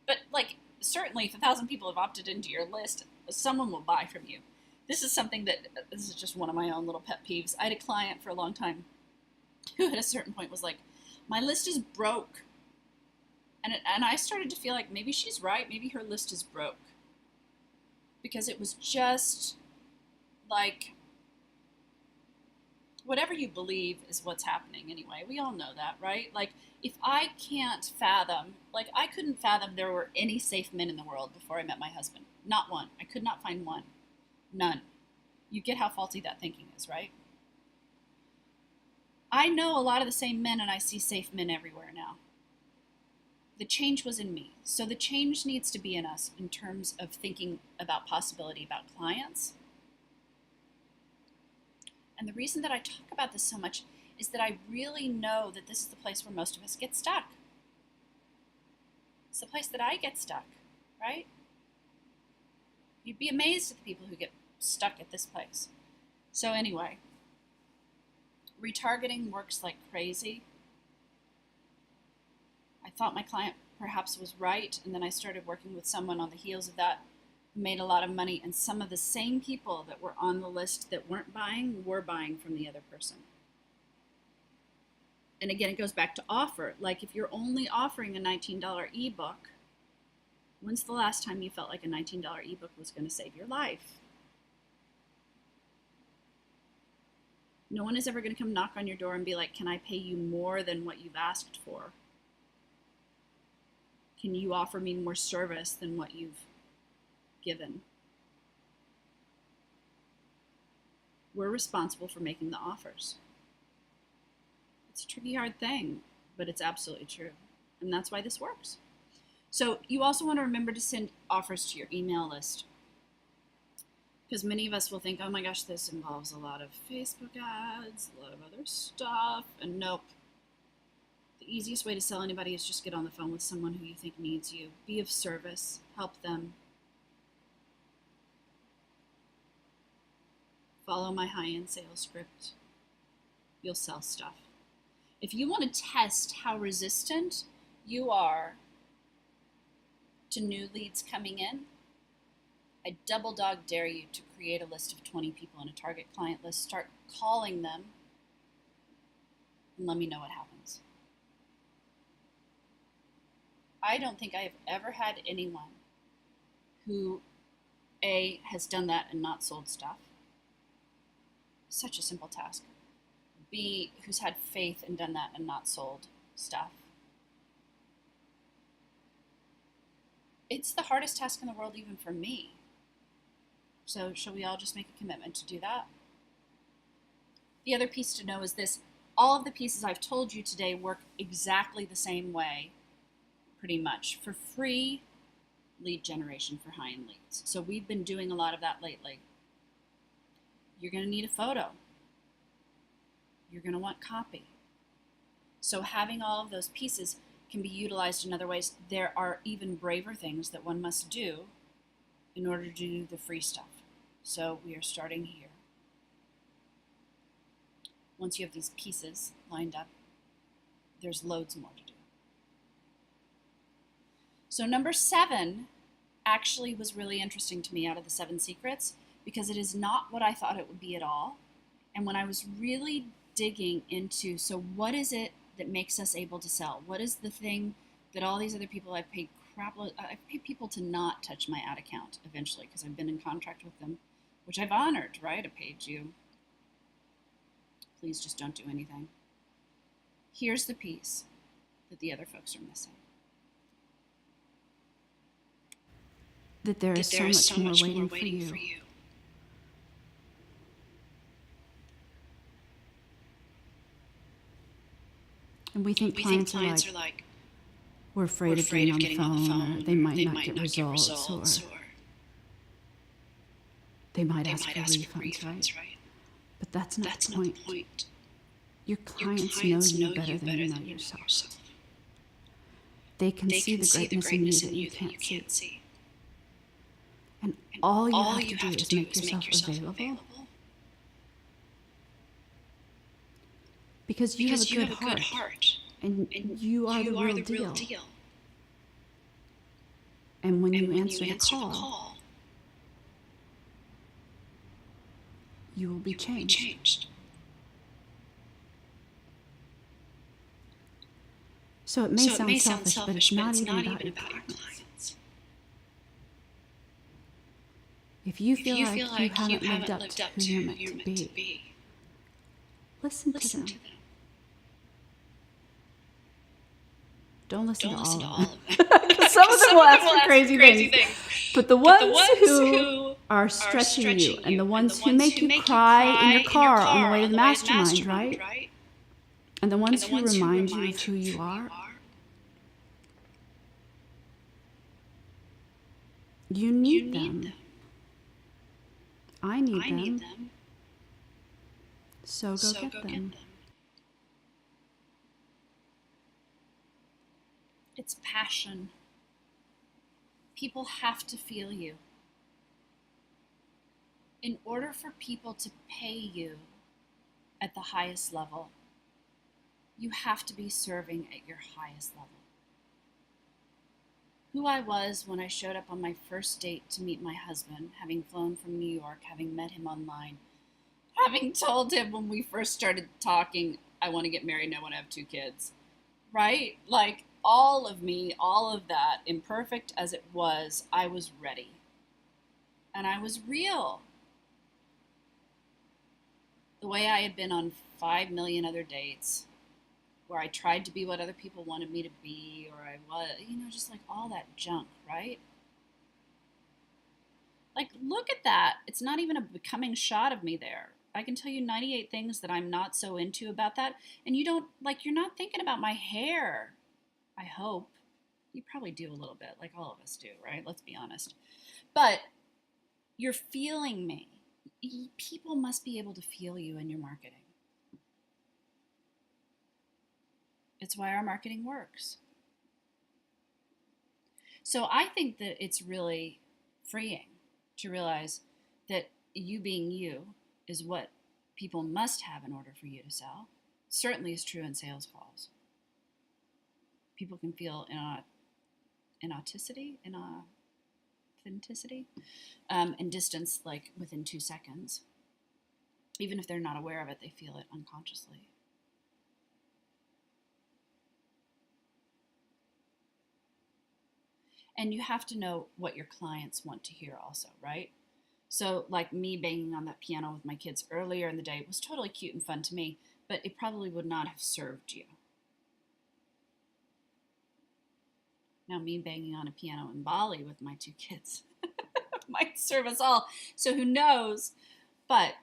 but like certainly if 1,000 people have opted into your list, someone will buy from you. This is just one of my own little pet peeves. I had a client for a long time who at a certain point was like, my list is broke. And I started to feel like maybe she's right. Maybe her list is broke. Because it was just like, whatever you believe is what's happening anyway. We all know that, right? Like, if I can't fathom, like I couldn't fathom there were any safe men in the world before I met my husband. Not one. I could not find one. None. You get how faulty that thinking is, right? I know a lot of the same men, and I see safe men everywhere now. The change was in me. So the change needs to be in us in terms of thinking about possibility about clients. And the reason that I talk about this so much is that I really know that this is the place where most of us get stuck. It's the place that I get stuck, right? You'd be amazed at the people who get stuck at this place. So anyway, retargeting works like crazy. I thought my client perhaps was right, and then I started working with someone on the heels of that who made a lot of money, and some of the same people that were on the list that weren't buying were buying from the other person. And again, it goes back to offer. Like if you're only offering a $19 ebook, when's the last time you felt like a $19 ebook was going to save your life? No one is ever going to come knock on your door and be like, can I pay you more than what you've asked for? Can you offer me more service than what you've given? We're responsible for making the offers. It's a tricky, hard thing, but it's absolutely true. And that's why this works. So you also want to remember to send offers to your email list. Because many of us will think, oh my gosh, this involves a lot of Facebook ads, a lot of other stuff, and nope. The easiest way to sell anybody is just get on the phone with someone who you think needs you. Be of service. Help them. Follow my high-end sales script. You'll sell stuff. If you want to test how resistant you are to new leads coming in, I double dog dare you to create a list of 20 people on a target client list. Start calling them and let me know what happens. I don't think I have ever had anyone who A, has done that and not sold stuff. Such a simple task. B, who's had faith and done that and not sold stuff. It's the hardest task in the world even for me. So shall we all just make a commitment to do that? The other piece to know is this. All of the pieces I've told you today work exactly the same way, pretty much, for free lead generation for high-end leads. So we've been doing a lot of that lately. You're going to need a photo. You're going to want copy. So having all of those pieces can be utilized in other ways. There are even braver things that one must do in order to do the free stuff. So we are starting here. Once you have these pieces lined up, there's loads more to do. So number 7 actually was really interesting to me out of the 7 secrets, because it is not what I thought it would be at all. And when I was really digging into, so what is it that makes us able to sell? What is the thing that all these other people I've paid people to not touch my ad account eventually, because I've been in contract with them, which I've honored, right? I paid you. Please just don't do anything. Here's the piece that the other folks are missing. That there is so much more waiting for you. And we think clients are like, we're afraid of getting on the phone, or they might not get results, or they might ask for refunds, right? But that's not the point. Your clients know you better than you know yourself. They can see the greatness in you that you can't see. And all you have to do is make yourself available. Because you have a good heart. And you are the real deal. And when you answer the call, you will be changed. So it may sound selfish, but it's not even about your clients. If you feel like you haven't lived up to who you're meant to be, listen to them. Don't listen to all of them. Some of them will ask for crazy things. But the ones who are stretching you, and the ones who make you cry in your car on the way to the mastermind, right? And the ones who remind you of who you are, you need them. I need them. So go get them. It's passion. People have to feel you. In order for people to pay you at the highest level, you have to be serving at your highest level. Who I was when I showed up on my first date to meet my husband, having flown from New York, having met him online, having told him when we first started talking, I want to get married and I want to have 2 kids, right? Like all of me, all of that, imperfect as it was, I was ready. And I was real. The way I had been on 5 million other dates, where I tried to be what other people wanted me to be, or I was, just like all that junk, right? Like, look at that. It's not even a becoming shot of me there. I can tell you 98 things that I'm not so into about that. And you're not thinking about my hair. I hope. You probably do a little bit, like all of us do, right? Let's be honest. But you're feeling me. People must be able to feel you in your marketing. It's why our marketing works. So I think that it's really freeing to realize that you being you is what people must have in order for you to sell. It certainly is true in sales calls. People can feel authenticity, and distance, like within 2 seconds. Even if they're not aware of it, they feel it unconsciously. And you have to know what your clients want to hear also, right? So like me banging on that piano with my kids earlier in the day was totally cute and fun to me, but it probably would not have served you. Now me banging on a piano in Bali with my 2 kids might serve us all. So who knows? But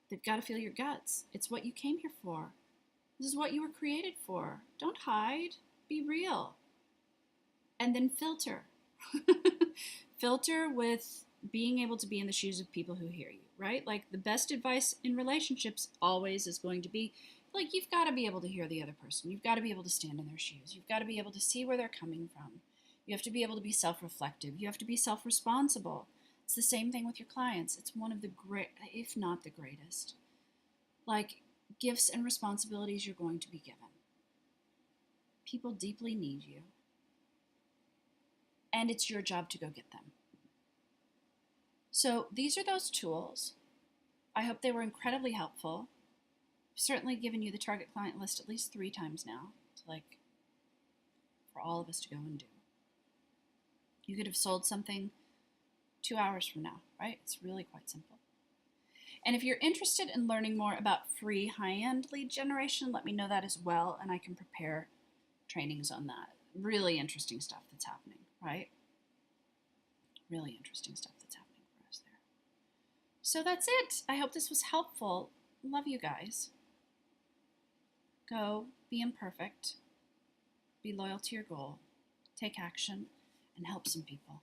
they've got to feel your guts. It's what you came here for. This is what you were created for. Don't hide. Be real. And then filter. Filter with being able to be in the shoes of people who hear you, right? Like the best advice in relationships always is going to be like, you've got to be able to hear the other person. You've got to be able to stand in their shoes. You've got to be able to see where they're coming from. You have to be able to be self-reflective. You have to be self-responsible. It's the same thing with your clients. It's one of the great, if not the greatest, like, gifts and responsibilities you're going to be given. People deeply need you, and it's your job to go get them. So these are those tools. I hope they were incredibly helpful. I've certainly given you the target client list at least 3 times now, for all of us to go and do. You could have sold something 2 hours from now, right? It's really quite simple. And if you're interested in learning more about free high-end lead generation, let me know that as well, and I can prepare trainings on that. Really interesting stuff that's happening, right? Really interesting stuff that's happening for us there. So that's it. I hope this was helpful. Love you guys. Go be imperfect. Be loyal to your goal. Take action and help some people.